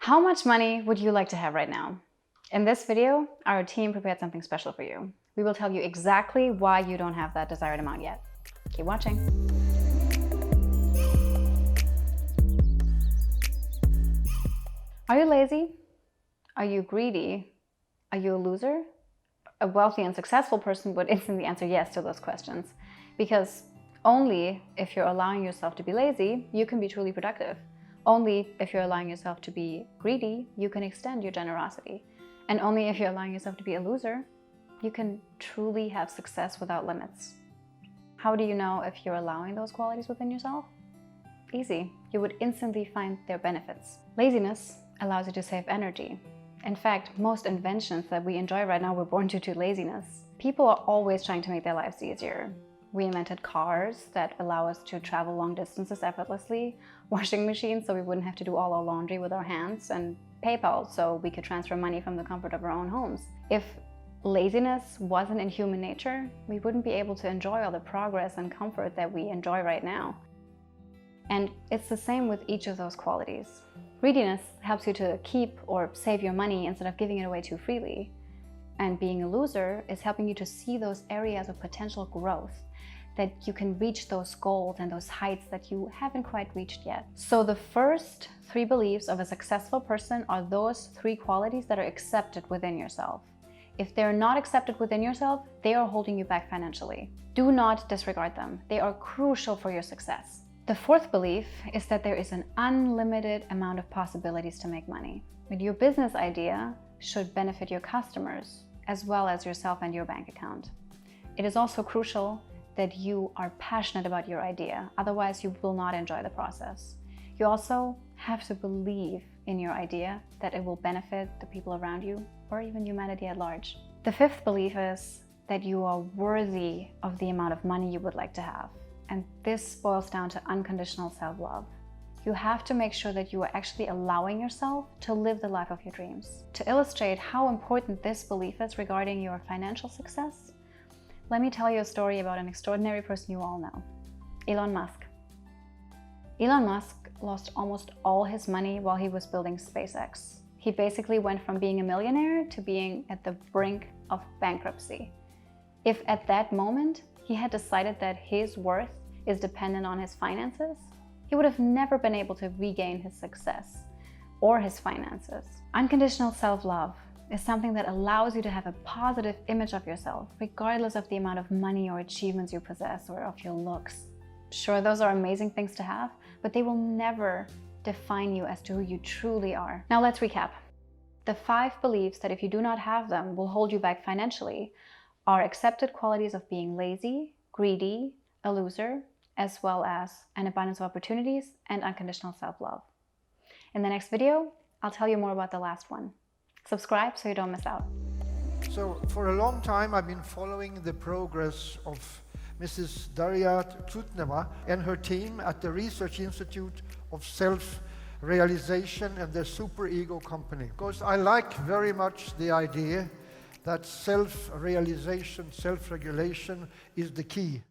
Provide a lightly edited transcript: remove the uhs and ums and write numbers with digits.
How much money would you like to have right now? In this video, our team prepared something special for you. We will tell you exactly why you don't have that desired amount yet. Keep watching. Are you lazy? Are you greedy? Are you a loser? A wealthy and successful person would instantly answer yes to those questions, because only if you're allowing yourself to be lazy, you can be truly productive. Only if you're allowing yourself to be greedy, you can extend your generosity. And only if you're allowing yourself to be a loser, you can truly have success without limits. How do you know if you're allowing those qualities within yourself? Easy. You would instantly find their benefits. Laziness allows you to save energy. In fact, most inventions that we enjoy right now were born due to laziness. People are always trying to make their lives easier. We invented cars that allow us to travel long distances effortlessly, washing machines so we wouldn't have to do all our laundry with our hands, and PayPal so we could transfer money from the comfort of our own homes. If laziness wasn't in human nature, we wouldn't be able to enjoy all the progress and comfort that we enjoy right now. And it's the same with each of those qualities. Greediness helps you to keep or save your money instead of giving it away too freely. And being a loser is helping you to see those areas of potential growth, that you can reach those goals and those heights that you haven't quite reached yet. So the first 3 beliefs of a successful person are those 3 qualities that are accepted within yourself. If they're not accepted within yourself, they are holding you back financially. Do not disregard them. They are crucial for your success. The 4th belief is that there is an unlimited amount of possibilities to make money. But your business idea should benefit your customers as well as yourself and your bank account. It is also crucial that you are passionate about your idea, otherwise you will not enjoy the process. You also have to believe in your idea that it will benefit the people around you or even humanity at large. The 5th belief is that you are worthy of the amount of money you would like to have. And this boils down to unconditional self-love. You have to make sure that you are actually allowing yourself to live the life of your dreams. To illustrate how important this belief is regarding your financial success, let me tell you a story about an extraordinary person you all know, Elon Musk. Elon Musk lost almost all his money while he was building SpaceX. He basically went from being a millionaire to being at the brink of bankruptcy. If at that moment he had decided that his worth is dependent on his finances, he would have never been able to regain his success or his finances. Unconditional self-love is something that allows you to have a positive image of yourself, regardless of the amount of money or achievements you possess or of your looks. Sure, those are amazing things to have, but they will never define you as to who you truly are. Now let's recap. The 5 beliefs that if you do not have them will hold you back financially are accepted qualities of being lazy, greedy, a loser, as well as an abundance of opportunities and unconditional self-love. In the next video, I'll tell you more about the last one. Subscribe so you don't miss out. So for a long time, I've been following the progress of Mrs. Daria Trutneva and her team at the Research Institute of Self-Realization and their Super-Ego Company. Because I like very much the idea that self-realization, self-regulation is the key.